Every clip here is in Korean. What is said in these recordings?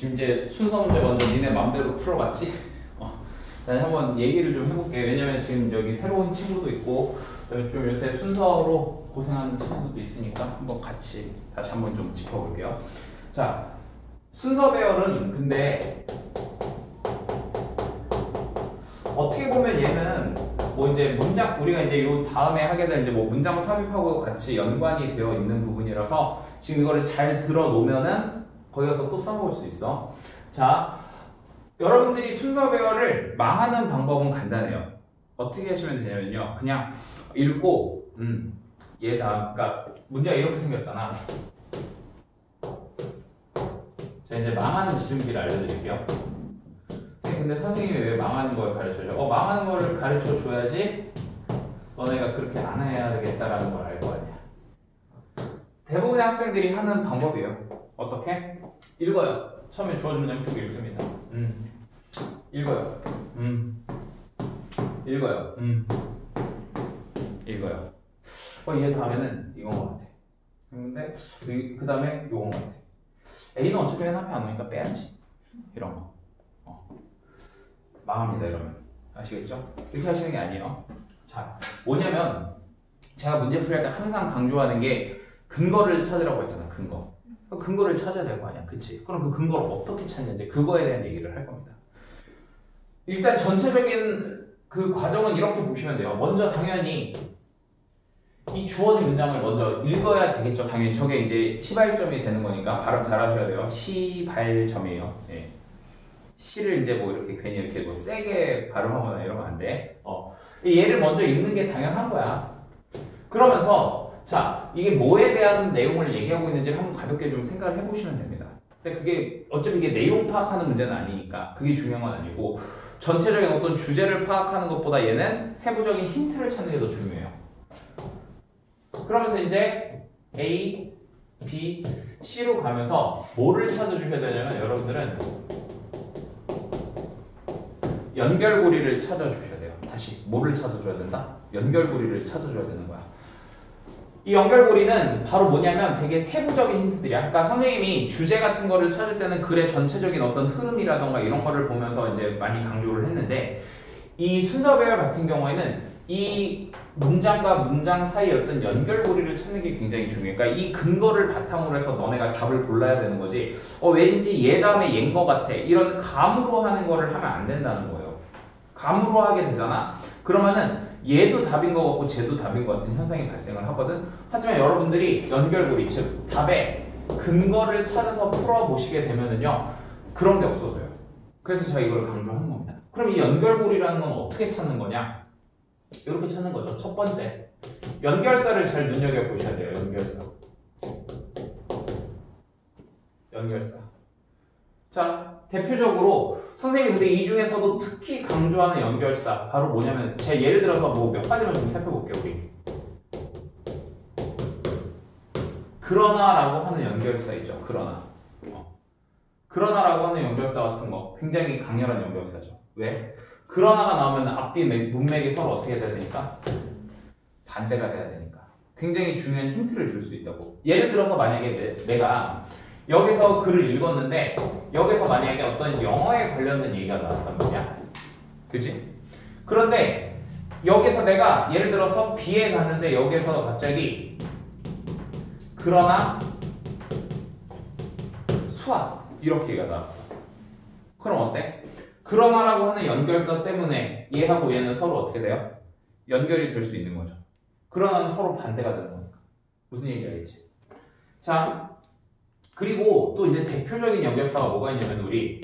지금 이제 순서 문제 먼저 니네 맘대로 풀어봤지? 난 한번 얘기를 좀 해볼게. 왜냐면 지금 여기 새로운 친구도 있고, 그다음에 좀 요새 순서로 고생하는 친구도 있으니까 한번 같이 다시 한번 좀 짚어볼게요. 자, 순서 배열은 근데 어떻게 보면 얘는 뭐 이제 문장 우리가 이제 요 다음에 하게 될 이제 뭐 문장 삽입하고 같이 연관이 되어 있는 부분이라서 지금 이거를 잘 들어 놓으면은 거기 가서 또 써먹을 수 있어. 자, 여러분들이 순서 배열을 망하는 방법은 간단해요. 어떻게 하시면 되냐면요. 그냥 읽고 얘 다음 그러니까 문제가 이렇게 생겼잖아. 자, 이제 망하는 지름길을 알려드릴게요. 근데 선생님이 왜 망하는 걸 가르쳐줘? 망하는 거를 가르쳐 줘야지 너네가 그렇게 안 해야 되겠다라는 걸 알 거 아니야. 대부분의 학생들이 하는 방법이에요. 어떻게? 읽어요. 처음에 주어진 문장 쭉 읽습니다. 읽어요. 읽어요. 읽어요. 얘 다음에는 이건 것 같아. 근데 그 다음에 요건 것 같아. A는 어차피 맨 앞에 안 오니까 빼야지. 이런 거. 망합니다 이러면. 아시겠죠? 이렇게 하시는 게 아니에요. 자, 뭐냐면 제가 문제 풀이할 때 항상 강조하는 게 근거를 찾으라고 했잖아. 근거를 찾아야 될 거 아니야. 그치? 그럼 그 근거를 어떻게 찾는지 그거에 대한 얘기를 할 겁니다. 일단 전체적인 그 과정은 이렇게 보시면 돼요. 먼저 당연히 이 주어진 문장을 먼저 읽어야 되겠죠. 당연히 저게 이제 시발점이 되는 거니까 발음 잘 하셔야 돼요. 시발점이에요. 예. 시를 이제 뭐 이렇게 괜히 이렇게 뭐 세게 발음하거나 이러면 안 돼. 얘를 먼저 읽는 게 당연한 거야. 그러면서 자, 이게 뭐에 대한 내용을 얘기하고 있는지를 한번 가볍게 좀 생각을 해보시면 됩니다. 근데 그게 어차피 이게 내용 파악하는 문제는 아니니까 그게 중요한 건 아니고 전체적인 어떤 주제를 파악하는 것보다 얘는 세부적인 힌트를 찾는 게 더 중요해요. 그러면서 이제 A, B, C로 가면서 뭐를 찾아주셔야 되냐면 여러분들은 연결고리를 찾아주셔야 돼요. 다시 뭐를 찾아줘야 된다? 연결고리를 찾아줘야 되는 거야. 이 연결고리는 바로 뭐냐면 되게 세부적인 힌트들이야. 그러니까 선생님이 주제 같은 거를 찾을 때는 글의 전체적인 어떤 흐름이라던가 이런 거를 보면서 이제 많이 강조를 했는데 이 순서 배열 같은 경우에는 이 문장과 문장 사이의 어떤 연결고리를 찾는 게 굉장히 중요해. 그러니까 이 근거를 바탕으로 해서 너네가 답을 골라야 되는 거지. 왠지 얘 다음에 얘인 것 같아. 이런 감으로 하는 거를 하면 안 된다는 거예요. 감으로 하게 되잖아. 그러면은 얘도 답인 것 같고 쟤도 답인 것 같은 현상이 발생을 하거든. 하지만 여러분들이 연결고리, 즉 답의 근거를 찾아서 풀어보시게 되면은요 그런 게 없어져요. 그래서 제가 이걸 강조하는 겁니다. 그럼 이 연결고리라는 건 어떻게 찾는 거냐? 이렇게 찾는 거죠. 첫 번째, 연결사를 잘 눈여겨보셔야 돼요. 연결사. 자, 대표적으로 선생님이 근데 이 중에서도 특히 강조하는 연결사 바로 뭐냐면 제가 예를 들어서 뭐 몇 가지만 좀 살펴볼게요. 우리 그러나라고 하는 연결사 있죠. 그러나라고 하는 연결사 같은 거 굉장히 강렬한 연결사죠. 왜? 그러나가 나오면 앞뒤 문맥이 서로 어떻게 돼야 되니까? 반대가 돼야 되니까. 굉장히 중요한 힌트를 줄 수 있다고. 예를 들어서 만약에 내가 여기서 글을 읽었는데 여기서 만약에 어떤 영어에 관련된 얘기가 나왔단 말이야. 그치? 그런데 여기서 내가 예를 들어서 B에 갔는데 여기서 갑자기 그러나 수학 이렇게 얘기가 나왔어. 그럼 어때? 그러나라고 하는 연결사 때문에 얘하고 얘는 서로 어떻게 돼요? 연결이 될 수 있는 거죠. 그러나는 서로 반대가 되는 거니까. 무슨 얘기인지 알겠지? 자, 그리고 또 이제 대표적인 연결사가 뭐가 있냐면 우리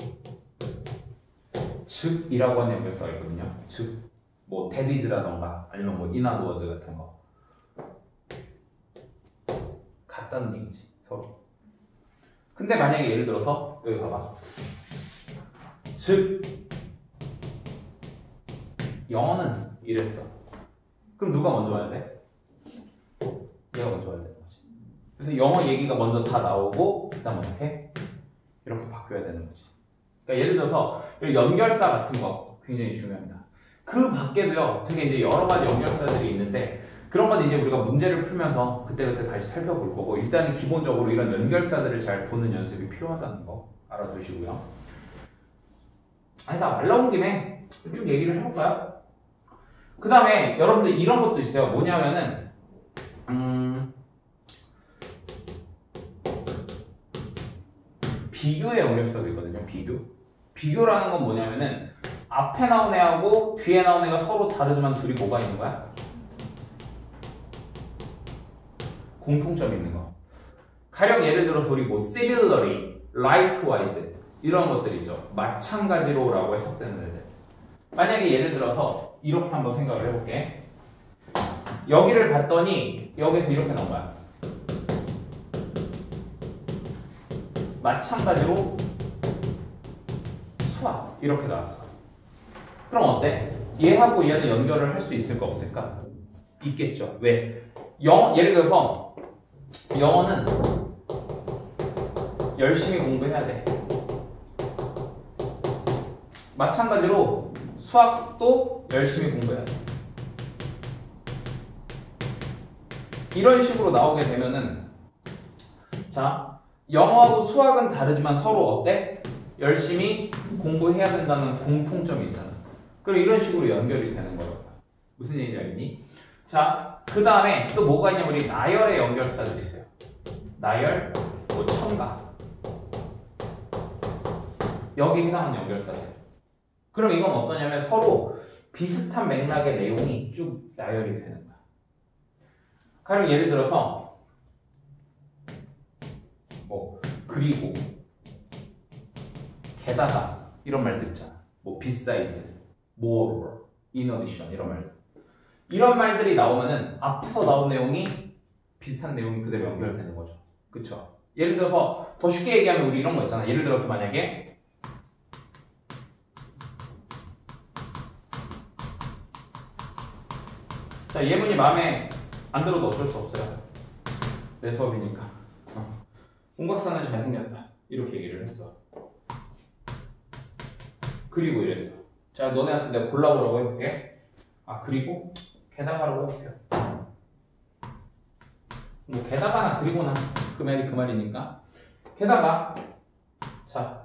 즉이라고 하는 연결사가 있거든요. 즉, 뭐 thatis라던가 아니면 뭐 in other words 같은 거 같다는 얘기지 서로. 근데 만약에 예를 들어서 여기 봐봐. 즉 영어는 이랬어. 그럼 누가 먼저 와야 돼? 얘가 먼저 와야 되는 거지. 그래서 영어 얘기가 먼저 다 나오고 그다음 어떻게? 이렇게 바뀌어야 되는 거지. 그러니까 예를 들어서 연결사 같은 거 굉장히 중요합니다. 그 밖에도요 되게 이제 여러 가지 연결사들이 있는데 그런 건 이제 우리가 문제를 풀면서 그때그때 다시 살펴볼 거고 일단은 기본적으로 이런 연결사들을 잘 보는 연습이 필요하다는 거 알아두시고요. 아니다, 말 나온 김에 쭉 얘기를 해볼까요? 그 다음에 여러분들 이런 것도 있어요. 뭐냐면은 비교의 연결사도 있거든요. 비교라는 건 뭐냐면은 앞에 나온 애하고 뒤에 나온 애가 서로 다르지만 둘이 뭐가 있는 거야? 공통점이 있는 거. 가령 예를 들어서 우리 뭐 similarly, likewise 이런 것들 있죠. 마찬가지로 라고 해석되는 애들. 만약에 예를 들어서 이렇게 한번 생각을 해볼게. 여기를 봤더니 여기서 이렇게 나온 거야. 마찬가지로 수학 이렇게 나왔어. 그럼 어때? 얘하고 얘는 연결을 할 수 있을까 없을까? 있겠죠. 왜? 예를 들어서 영어는 열심히 공부해야 돼. 마찬가지로 수학도 열심히 공부해야 돼. 이런 식으로 나오게 되면은 자, 영어하고 수학은 다르지만 서로 어때? 열심히 공부해야 된다는 공통점이 있잖아. 그럼 이런 식으로 연결이 되는 거예요. 무슨 얘기인지 알겠니? 자, 그 다음에 또 뭐가 있냐면 우리 나열의 연결사들이 있어요. 나열, 뭐 첨가. 여기 해당하는 연결사들. 그럼 이건 어떠냐면 서로 비슷한 맥락의 내용이 쭉 나열이 되는 거야. 가령 예를 들어서 뭐 그리고 게다가 이런 말들 있잖아. 뭐 besides, moreover, in addition 이런 말들. 이런 말들이 나오면은 앞에서 나온 내용이 비슷한 내용이 그대로 연결되는 거죠. 그쵸? 예를 들어서 더 쉽게 얘기하면 우리 이런 거 있잖아. 예를 들어서 만약에 자, 예문이 마음에 안 들어도 어쩔 수 없어요. 내 수업이니까. 홍박사는 잘생겼다. 이렇게 얘기를 했어. 그리고 이랬어. 자, 너네한테 내가 골라보라고 해볼게. 아, 그리고 게다가라고 해볼게요. 뭐 게다가나 그리고나 그 말이 그 말이니까. 게다가 자,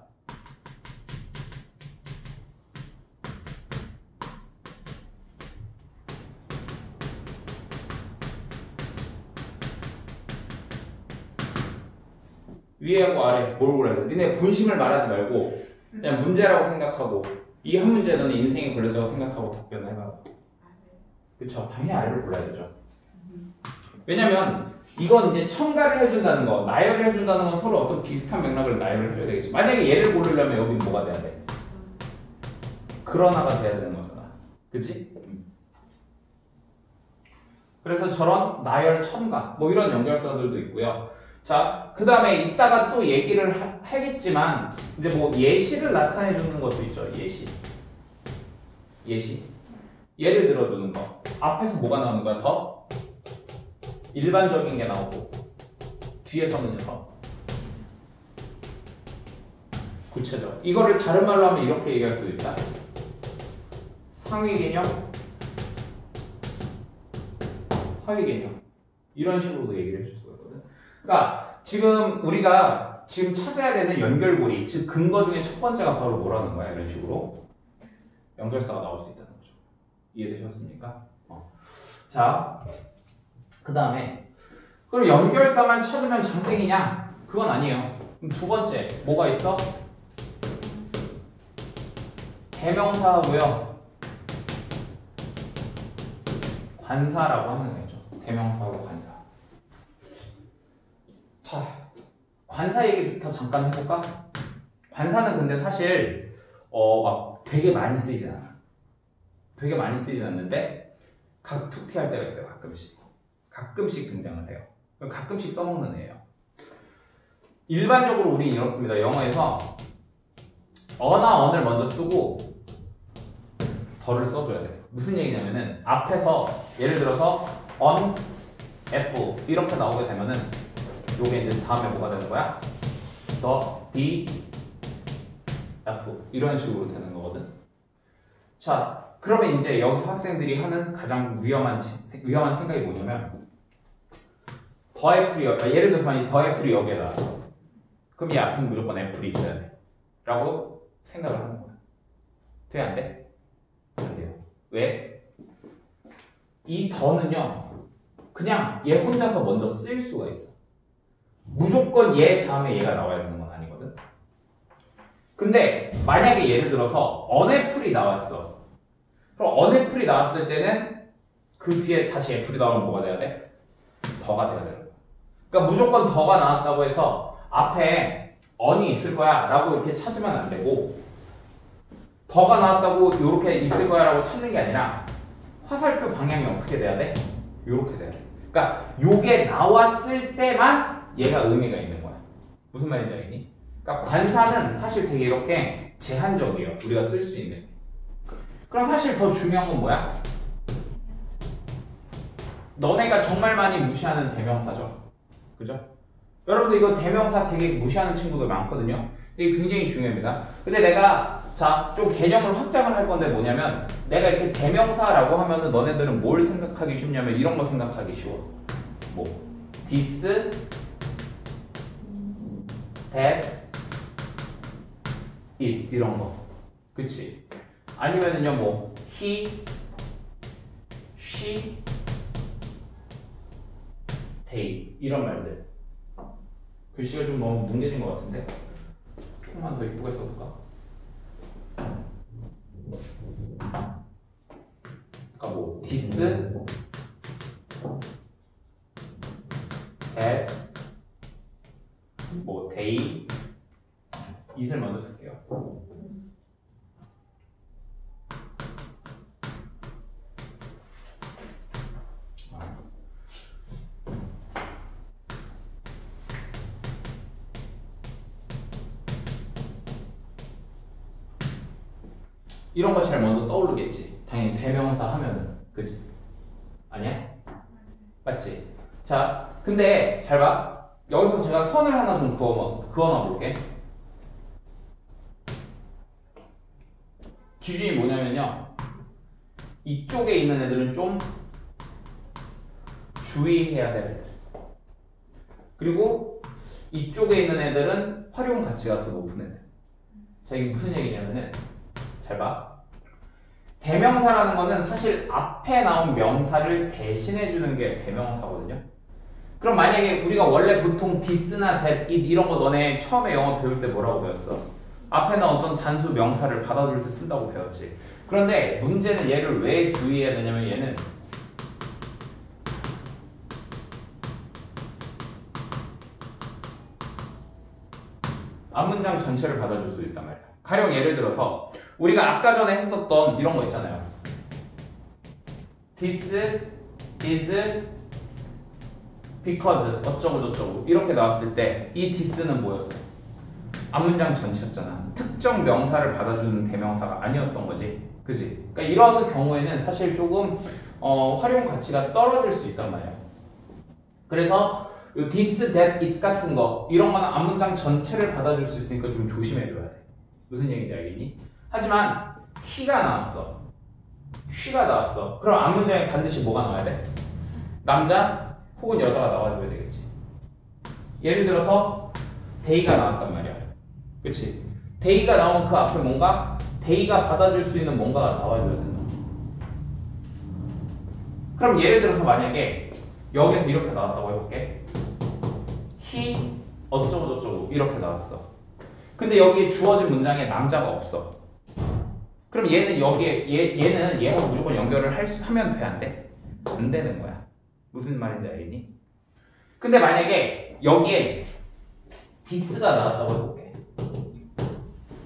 위에하고 아래 뭘 골라야 돼? 니네 본심을 말하지 말고 그냥 문제라고 생각하고 이 한 문제에 너는 인생이 걸렸다고 생각하고 답변을 해봐. 그쵸? 당연히 아래를 골라야 되죠. 왜냐면 이건 이제 첨가를 해준다는 거, 나열을 해준다는 건 서로 어떤 비슷한 맥락을 나열을 해줘야 되겠지. 만약에 얘를 고르려면 여기 뭐가 돼야 돼? 그러나가 돼야 되는 거잖아. 그치? 그래서 저런 나열 첨가 뭐 이런 연결사들도 있고요. 자, 그 다음에 이따가 또 얘기를 하겠지만 이제 뭐 예시를 나타내 주는 것도 있죠. 예시 예를 들어주는 거. 앞에서 뭐가 나오는 거야? 더 일반적인 게 나오고 뒤에서는요 더 구체적. 이거를 다른 말로 하면 이렇게 얘기할 수도 있다. 상위 개념, 하위 개념 이런 식으로도 얘기를 해줄 수가 있거든. 그러니까 지금 우리가 지금 찾아야 되는 연결고리, 즉 근거 중에 첫 번째가 바로 뭐라는 거야? 이런 식으로 연결사가 나올 수 있다는 거죠. 이해되셨습니까? 자, 그 다음에 그럼 연결사만 찾으면 장땡이냐? 그건 아니에요. 그럼 두 번째 뭐가 있어? 대명사하고요 관사라고 하는 거죠. 대명사하고 관사. 자, 관사 얘기부터 잠깐 해볼까? 관사는 근데 사실 막 되게 많이 쓰이진 않아. 되게 많이 쓰이진 않는데 툭튀할 때가 있어요. 가끔씩 등장을 해요. 가끔씩 써먹는 애예요. 일반적으로 우리는 이렇습니다. 영어에서 어나 언을 먼저 쓰고 더를 써줘야 돼요. 무슨 얘기냐면은 앞에서 예를 들어서 on, f 이렇게 나오게 되면은 요게 이제 다음에 뭐가 되는 거야? the, f 이런 식으로 되는 거거든. 자, 그러면 이제 여기서 학생들이 하는 가장 위험한 생각이 뭐냐면 더 애플이 예를 들어서 만약 더 애플이 여기에 나왔어. 그럼 이 앞에는 무조건 애플이 있어야 돼. 라고 생각을 하는 거야. 돼? 안 돼? 안 돼요. 왜? 이 더는요, 그냥 얘 혼자서 먼저 쓸 수가 있어. 무조건 얘 다음에 얘가 나와야 되는 건 아니거든. 근데 만약에 예를 들어서 언애플이 나왔어. 그럼 언애플이 나왔을 때는 그 뒤에 다시 애플이 나오면 뭐가 돼야 돼? 더가 돼야 되는 거야. 그러니까 무조건 더가 나왔다고 해서 앞에 언이 있을 거야 라고 이렇게 찾으면 안 되고, 더가 나왔다고 이렇게 있을 거야 라고 찾는 게 아니라 화살표 방향이 어떻게 돼야 돼? 이렇게 돼야 돼. 그러니까 요게 나왔을 때만 얘가 의미가 있는 거야. 무슨 말인지 알겠니? 그러니까 관사는 사실 되게 이렇게 제한적이에요. 우리가 쓸 수 있는. 그럼 사실 더 중요한 건 뭐야? 너네가 정말 많이 무시하는 대명사죠. 그죠? 여러분들 이거 대명사 되게 무시하는 친구들 많거든요. 이게 굉장히 중요합니다. 근데 내가 좀 개념을 확장을 할 건데 뭐냐면, 내가 이렇게 대명사라고 하면은 너네들은 뭘 생각하기 쉽냐면 이런 거 생각하기 쉬워. 뭐 this, that, it 이런 거. 그치? 아니면은요 뭐 he, she, they 이런 말들. 글씨가 좀 너무 뭉개진 것 같은데 조금만 더 이쁘게 써볼까? 그러니까 뭐 this, that, 뭐 they, it을 먼저 쓸게요. 이런 거 제일 먼저 떠오르겠지. 당연히 대명사 하면은. 그치? 아니야? 맞지? 자, 근데 잘 봐. 여기서 제가 선을 하나 좀 그어놔 볼게. 기준이 뭐냐면요, 이쪽에 있는 애들은 좀 주의해야 될 애들, 그리고 이쪽에 있는 애들은 활용 가치가 더 높은 애들. 자, 이게 무슨 얘기냐면은, 잘 봐. 대명사라는 거는 사실 앞에 나온 명사를 대신해 주는 게 대명사거든요. 그럼 만약에 우리가 원래 보통 this나 that, it 이런 거 너네 처음에 영어 배울 때 뭐라고 배웠어? 앞에 나온 어떤 단수 명사를 받아줄 때 쓴다고 배웠지. 그런데 문제는 얘를 왜 주의해야 되냐면, 얘는 앞문장 전체를 받아줄 수 있단 말이야. 가령 예를 들어서 우리가 아까 전에 했었던 이런 거 있잖아요. This is because 어쩌고 저쩌고 이렇게 나왔을 때 이 this는 뭐였어? 앞문장 전체였잖아. 특정 명사를 받아주는 대명사가 아니었던 거지. 그지? 그러니까 이런 경우에는 사실 조금 활용 가치가 떨어질 수 있단 말이야. 그래서 this, that, it 같은 거 이런 거는 앞문장 전체를 받아줄 수 있으니까 좀 조심해줘야 돼. 무슨 얘기인지 알겠니? 하지만 he가 나왔어, she가 나왔어. 그럼 앞문장에 반드시 뭐가 나와야 돼? 남자 혹은 여자가 나와줘야 되겠지. 예를 들어서 they가 나왔단 말이야. 그치? they가 나오면 그 앞에 뭔가 they가 받아줄 수 있는 뭔가가 나와줘야 된다. 그럼 예를 들어서 만약에 여기서 이렇게 나왔다고 해볼게. he 어쩌고 저쩌고 이렇게 나왔어. 근데 여기에 주어진 문장에 남자가 없어. 그럼 얘는 여기에 얘는 얘하고 무조건 연결을 하면 돼, 안 돼? 안 되는 거야. 무슨 말인지 알겠니? 근데 만약에 여기에 this가 나왔다고 해볼게.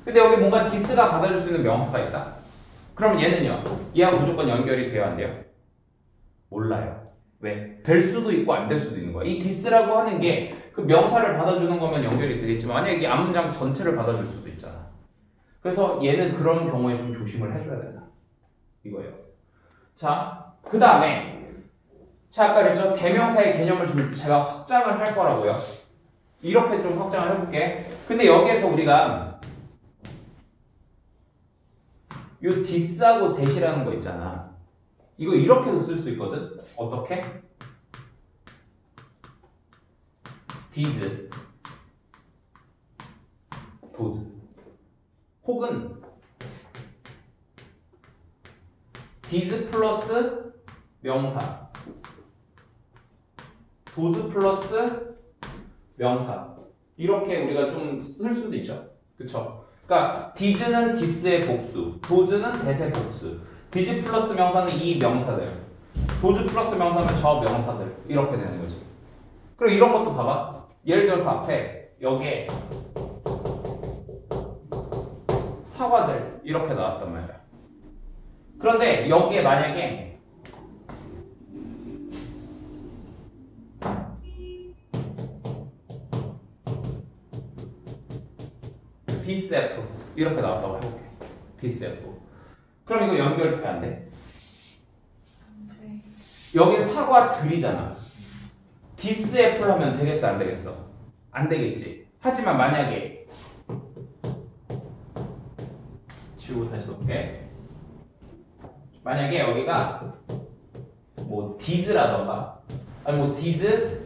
근데 여기 뭔가 this가 받아줄 수 있는 명사가 있다. 그럼 얘는요, 얘하고 무조건 연결이 돼야 안 돼요? 몰라요. 왜? 될 수도 있고 안 될 수도 있는 거야. 이 this라고 하는 게 그 명사를 받아주는 거면 연결이 되겠지만 만약에 이 앞문장 전체를 받아줄 수도 있잖아. 그래서 얘는 그런 경우에 좀 조심을 해줘야 된다. 이거예요. 자, 그 다음에 아까 그랬죠? 대명사의 개념을 좀 제가 확장을 할 거라고요. 이렇게 좀 확장을 해볼게. 근데 여기에서 우리가 요 this하고 that이라는 거 있잖아. 이거 이렇게도 쓸 수 있거든? 어떻게? these, those 혹은 디즈 플러스 명사, 도즈 플러스 명사 이렇게 우리가 좀 쓸 수도 있죠. 그쵸? 그러니까 디즈는 디스의 복수, 도즈는 대세 복수, 디즈 플러스 명사는 이 명사들, 도즈 플러스 명사는 저 명사들 이렇게 되는 거지. 그리고 이런 것도 봐봐. 예를 들어서 앞에 여기에 사과들 이렇게 나왔단 말이야. 그런데 여기에 만약에 디스F 이렇게 나왔다고 해볼게. 디스F. 그럼 이거 연결돼 안 돼? 여긴 사과들이잖아. 디스F를 하면 되겠어 안 되겠어? 안 되겠지. 하지만 만약에 지우고 다시 써볼게. 만약에 여기가 뭐 디즈라던가 아니 뭐 디즈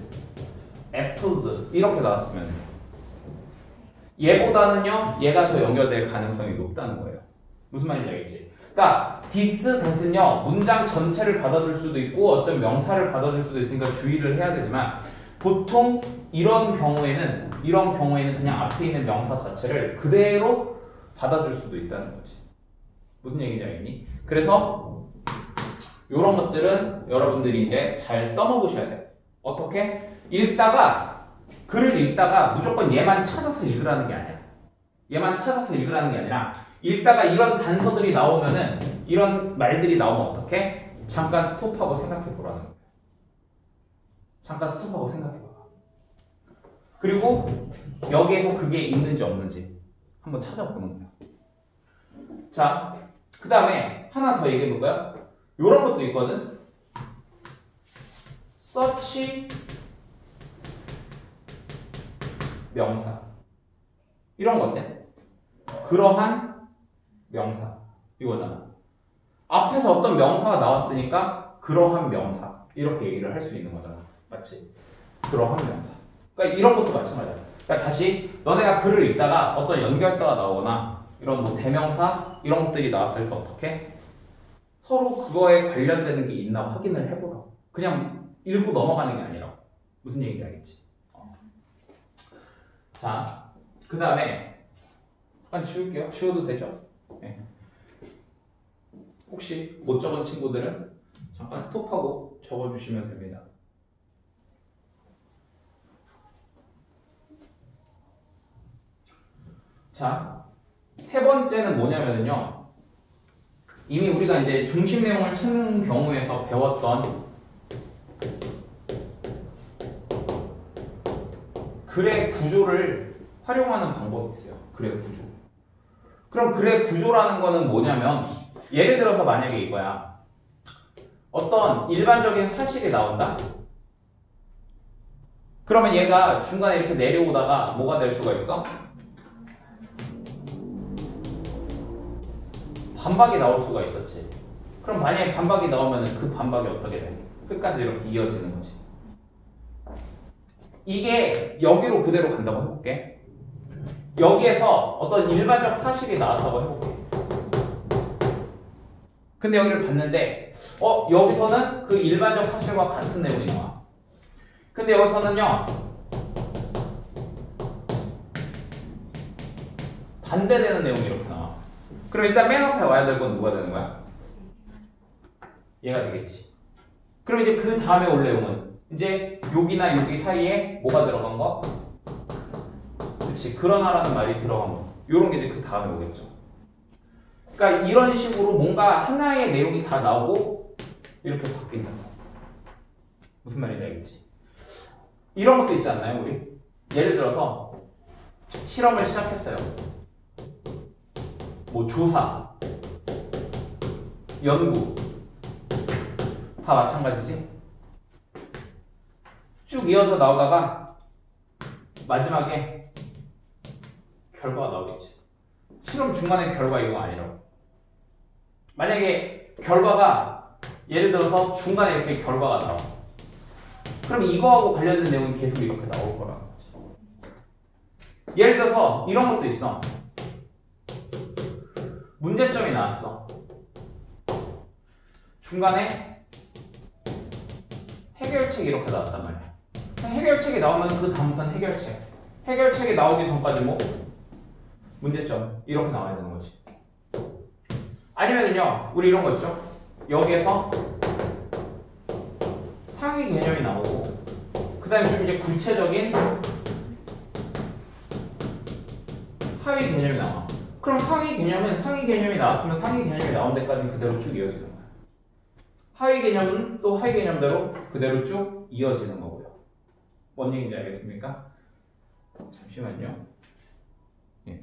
애플즈 이렇게 나왔으면 얘보다는요 얘가 더 연결될 가능성이 높다는 거예요. 무슨 말인지 알겠지? 그러니까 디스 대스는요 문장 전체를 받아줄 수도 있고 어떤 명사를 받아줄 수도 있으니까 주의를 해야 되지만 보통 이런 경우에는 그냥 앞에 있는 명사 자체를 그대로 받아줄 수도 있다는 거지. 무슨 얘기인지 알겠니? 그래서 이런 것들은 여러분들이 이제 잘 써먹으셔야 돼요. 어떻게? 글을 읽다가 무조건 얘만 찾아서 읽으라는 게 아니야. 얘만 찾아서 읽으라는 게 아니라 읽다가 이런 단서들이 나오면은 이런 말들이 나오면 어떻게? 잠깐 스톱하고 생각해 보라는 거예요. 잠깐 스톱하고 생각해 봐. 그리고 여기에서 그게 있는지 없는지 한번 찾아보는 거예요. 자, 그 다음에 하나 더 얘기해 볼까요? 요런 것도 있거든. 서치 명사 이런 건데 그러한 명사 이거잖아. 앞에서 어떤 명사가 나왔으니까 그러한 명사 이렇게 얘기를 할 수 있는 거잖아. 맞지? 그러한 명사. 그러니까 이런 것도 마찬가지야. 그러니까 다시 너네가 글을 읽다가 어떤 연결사가 나오거나 이런 뭐 대명사 이런 것들이 나왔을 때 어떻게? 서로 그거에 관련되는 게 있나 확인을 해보라고. 그냥 읽고 넘어가는 게 아니라. 무슨 얘기인지 알겠지? 자, 그 다음에 잠깐 지울게요. 지워도 되죠? 네. 혹시 못 적은 친구들은 잠깐 스톱하고 적어주시면 됩니다. 자, 세 번째는 뭐냐면요. 이미 우리가 이제 중심 내용을 찾는 경우에서 배웠던 글의 구조를 활용하는 방법이 있어요. 글의 구조. 그럼 글의 구조라는 거는 뭐냐면 예를 들어서 만약에 이거야. 어떤 일반적인 사실이 나온다. 그러면 얘가 중간에 이렇게 내려오다가 뭐가 될 수가 있어? 반박이 나올 수가 있었지. 그럼 만약에 반박이 나오면 그 반박이 어떻게 돼? 끝까지 이렇게 이어지는 거지. 이게 여기로 그대로 간다고 해볼게. 여기에서 어떤 일반적 사실이 나왔다고 해볼게. 근데 여기를 봤는데 여기서는 그 일반적 사실과 같은 내용이 나와. 근데 여기서는요 반대되는 내용이 이렇게 나와. 그럼 일단 맨 앞에 와야 될 건 누가 되는 거야? 얘가 되겠지. 그럼 이제 그 다음에 올 내용은 이제 여기나 여기 사이에 뭐가 들어간 거? 그렇지. 그러나라는 말이 들어간 거. 요런 게 이제 그 다음에 오겠죠. 그러니까 이런 식으로 뭔가 하나의 내용이 다 나오고 이렇게 바뀐다. 무슨 말인지 알겠지? 이런 것도 있지 않나요, 우리? 예를 들어서 실험을 시작했어요. 뭐 조사, 연구 다 마찬가지지? 쭉 이어져 나오다가 마지막에 결과가 나오겠지. 실험 중간에 결과 이거 아니라고. 만약에 결과가 예를 들어서 중간에 이렇게 결과가 나와. 그럼 이거하고 관련된 내용이 계속 이렇게 나올 거라는 거지. 예를 들어서 이런 것도 있어. 문제점이 나왔어. 중간에 해결책이 이렇게 나왔단 말이야. 해결책이 나오면 그 다음부터는 해결책. 해결책이 나오기 전까지 뭐? 문제점. 이렇게 나와야 되는 거지. 아니면은요, 우리 이런 거 있죠? 여기에서 상위 개념이 나오고, 그 다음에 좀 이제 구체적인 하위 개념이 나와. 그럼 상위 개념은 상위 개념이 나왔으면 상위 개념이 나온 데까지 그대로 쭉 이어지는 거야. 하위 개념은 또 하위 개념대로 그대로 쭉 이어지는 거고요. 뭔 얘기인지 알겠습니까? 잠시만요. 예.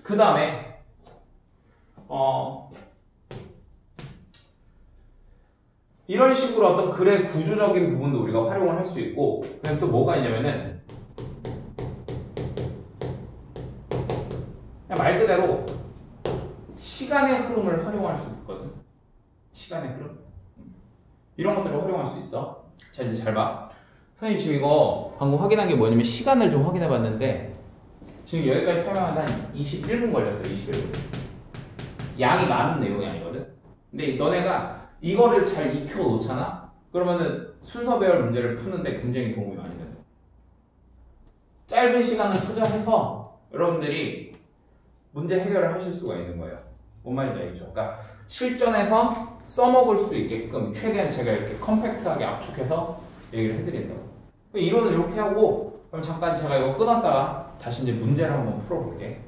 그 다음에 이런 식으로 어떤 글의 구조적인 부분도 우리가 활용을 할 수 있고, 그다음에 또 뭐가 있냐면은 그냥 말 그대로 시간의 흐름을 활용할 수 있거든. 시간의 흐름. 이런 것들을 활용할 수 있어. 자, 이제 잘 봐. 선생님 지금 이거 방금 확인한 게 뭐냐면 시간을 좀 확인해 봤는데 지금 여기까지 설명하는데 한 21분 걸렸어요. 21분. 양이 많은 내용이 아니거든. 근데 너네가 이거를 잘 익혀 놓잖아? 그러면은 순서 배열 문제를 푸는데 굉장히 도움이 많이 된다. 짧은 시간을 투자해서 여러분들이 문제 해결을 하실 수가 있는 거예요. 뭔 말인지 알겠죠? 그러니까 실전에서 써먹을 수 있게끔 최대한 제가 이렇게 컴팩트하게 압축해서 얘기를 해드린다고. 이론을 이렇게 하고 그럼 잠깐 제가 이거 끊었다가 다시 이제 문제를 한번 풀어볼게.